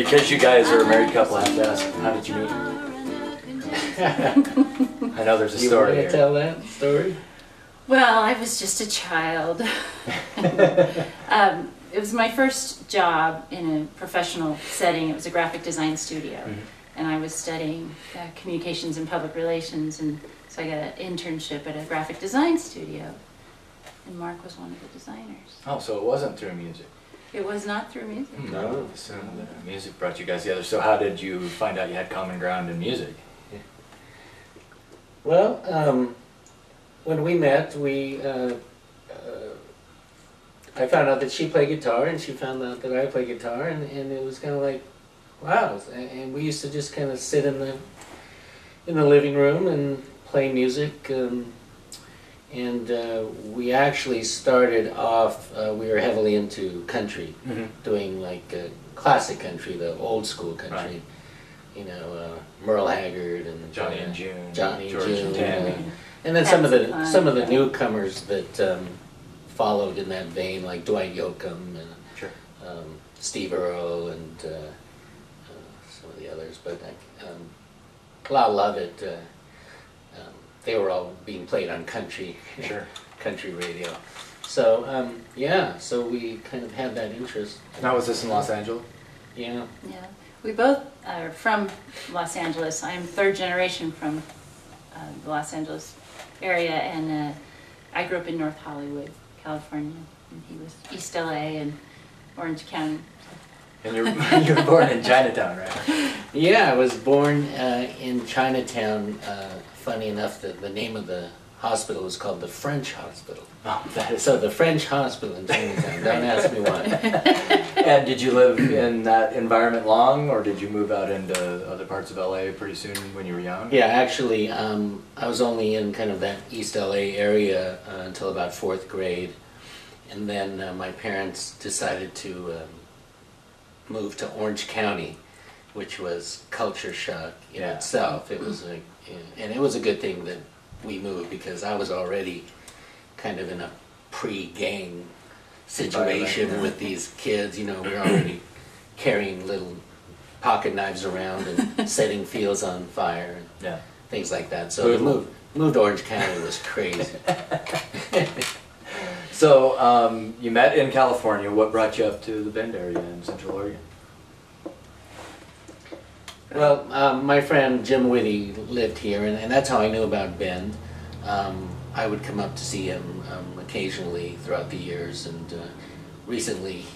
Because you guys are a married couple, I have to ask, how did you meet? I know there's a story here. You want to tell that story? Well, I was just a child. It was my first job in a professional setting. It was a graphic design studio. Mm-hmm. And I was studying communications and public relations, and so I got an internship at a graphic design studio. And Mark was one of the designers. Oh, so it wasn't through music? It was not through music. No, so the music brought you guys together. So how did you find out you had common ground in music? Well, when we met, I found out that she played guitar, and she found out that I played guitar, and it was kind of like, wow. And we used to just kind of sit in the living room and play music. And we actually started off, we were heavily into country, mm-hmm. doing like classic country, the old school country. Right. You know, Merle Haggard and Johnny and June, Johnny George and June, Tammy. And then some of the newcomers that followed in that vein, like Dwight Yoakam and sure. Steve Earle and some of the others. But Lyle Lovett, they were all being played on country, sure. country radio. So yeah, so we kind of had that interest. Now, was this in Los Angeles? Yeah. Yeah. We both are from Los Angeles. I'm third generation from the Los Angeles area, and I grew up in North Hollywood, California, and he was East LA and Orange County. And you were born in Chinatown, right? Yeah, I was born in Chinatown. Funny enough, the name of the hospital was called the French Hospital. Oh, that is so the French Hospital in Chinatown. Don't ask me why. And did you live in that environment long, or did you move out into other parts of LA pretty soon when you were young? Yeah, actually, I was only in kind of that East LA area until about 4th grade, and then my parents decided to move to Orange County, which was culture shock in itself. It was and it was a good thing that we moved, because I was already kind of in a pre-gang situation with these kids. You know, we were already carrying little pocket knives around and setting fields on fire and things like that. So the move to Orange County was crazy. So you met in California. What brought you up to the Bend area in Central Oregon? Well, my friend Jim Whitty lived here, and that's how I knew about Bend. I would come up to see him occasionally throughout the years, and recently,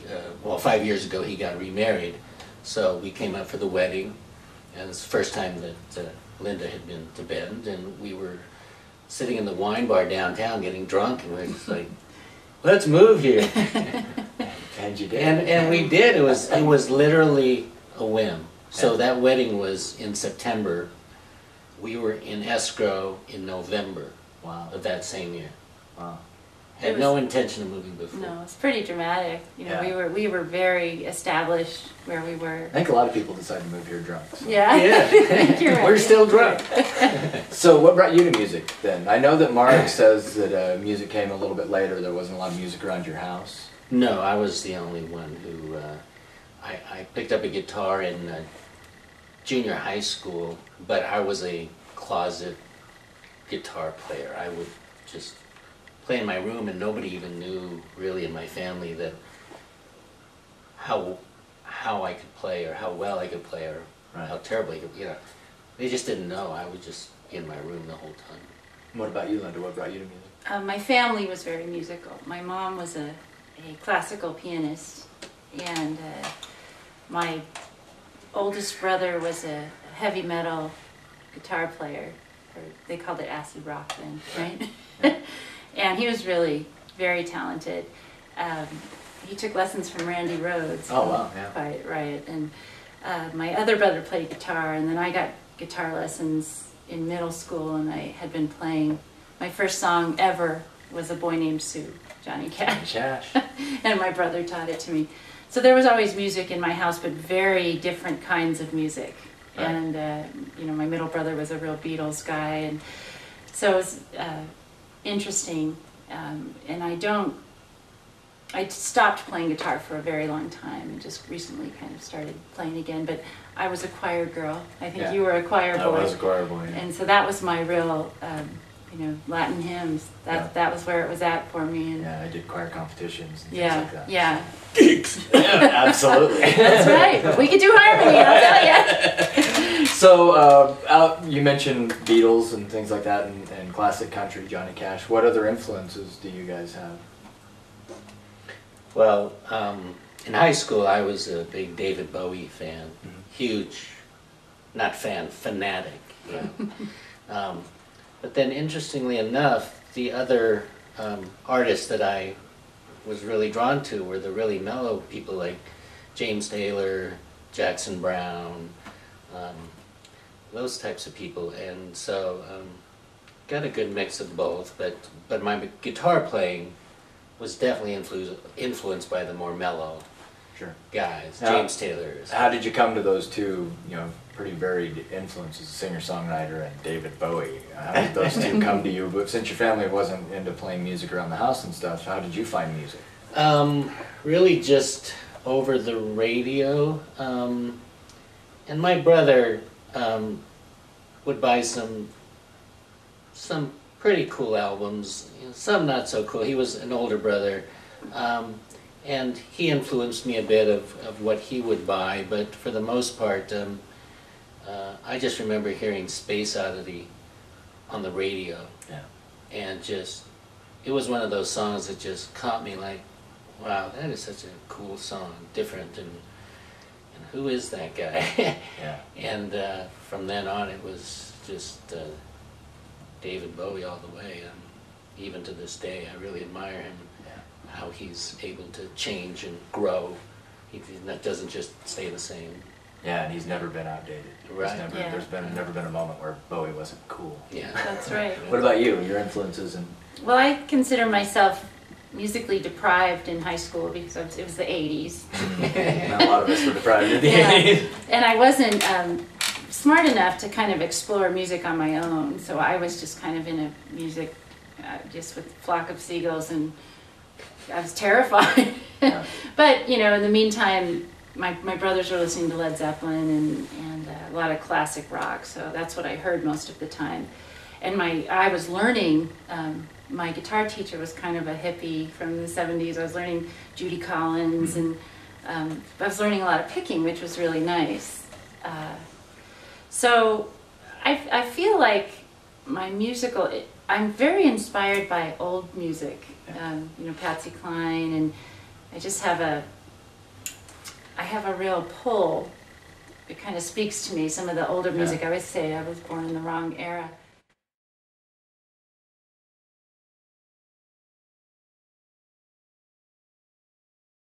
well, 5 years ago, he got remarried, so we came up for the wedding, and it's the first time that Linda had been to Bend, and we were sitting in the wine bar downtown getting drunk, and we were just like, let's move here. And you did. And we did. It was literally a whim. So that wedding was in September. We were in escrow in November of that same year. Wow. Had no intention of moving before. No, it's pretty dramatic. You know, we were very established where we were. I think a lot of people decide to move here drunk. So. Yeah. Yeah. We're still drunk. So what brought you to music then? I know that Mark says that music came a little bit later. There wasn't a lot of music around your house. No, I was the only one who. I picked up a guitar in junior high school, but I was a closet guitar player. I would just play in my room, and nobody even knew really in my family that how I could play, or how well I could play, or how terribly I could, you know. They just didn't know. I would just be in my room the whole time. What about you, Linda? What brought you to music? My family was very musical. My mom was a classical pianist, and my oldest brother was a heavy metal guitar player, or they called it acid rock then, right? And he was really very talented. He took lessons from Randy Rhoads. Oh wow, yeah. Quite right. And my other brother played guitar, and then I got guitar lessons in middle school, and I had been playing. My first song ever was A Boy Named Sue, Johnny Cash. And my brother taught it to me. So there was always music in my house, but very different kinds of music. Right. And you know, my middle brother was a real Beatles guy, and so it was interesting. And I stopped playing guitar for a very long time and just recently kind of started playing again. But I was a choir girl. I think you were a choir boy. I was a choir boy. Yeah. And so that was my real, Latin hymns. That was where it was at for me. And yeah, I did choir competitions and things yeah, like that. yeah. Gigs. Yeah, absolutely. That's right. But we could do harmony, I'll tell you. So you mentioned Beatles and things like that, and classic country, Johnny Cash. What other influences do you guys have? Well, in high school I was a big David Bowie fan. Huge, not fan, fanatic. Yeah. But then interestingly enough, the other artists that I was really drawn to were the really mellow people like James Taylor, Jackson Browne, those types of people. And so got a good mix of both, but my guitar playing was definitely influenced by the more mellow guys, James Taylor. How did you come to those two, pretty varied influences, singer-songwriter and David Bowie? How did those two come to you? But since your family wasn't into playing music around the house and stuff, how did you find music? Really just over the radio. And my brother would buy some pretty cool albums, some not so cool. He was an older brother, and he influenced me a bit of what he would buy, but for the most part, I just remember hearing Space Oddity on the radio, and it was one of those songs that just caught me like, wow, that is such a cool song, different, and who is that guy? And from then on, it was just David Bowie all the way. Even to this day, I really admire him, how he's able to change and grow. He doesn't just stay the same. Yeah, and he's never been outdated. Right. There's never been a moment where Bowie wasn't cool. Yeah. That's right. What about you? Your influences and... Well, I consider myself musically deprived in high school because it was the 80s. Not a lot of us were deprived in the 80s. And I wasn't smart enough to kind of explore music on my own, so I was just kind of in a music, just with a flock of seagulls, and I was terrified. But, in the meantime, my brothers were listening to Led Zeppelin and a lot of classic rock, so that's what I heard most of the time. And I was learning, my guitar teacher was kind of a hippie from the 70s. I was learning Judy Collins, and I was learning a lot of picking, which was really nice. So I feel like my musical, I'm very inspired by old music, Patsy Cline, and I just have a real pull. It kind of speaks to me, some of the older music. I always say I was born in the wrong era.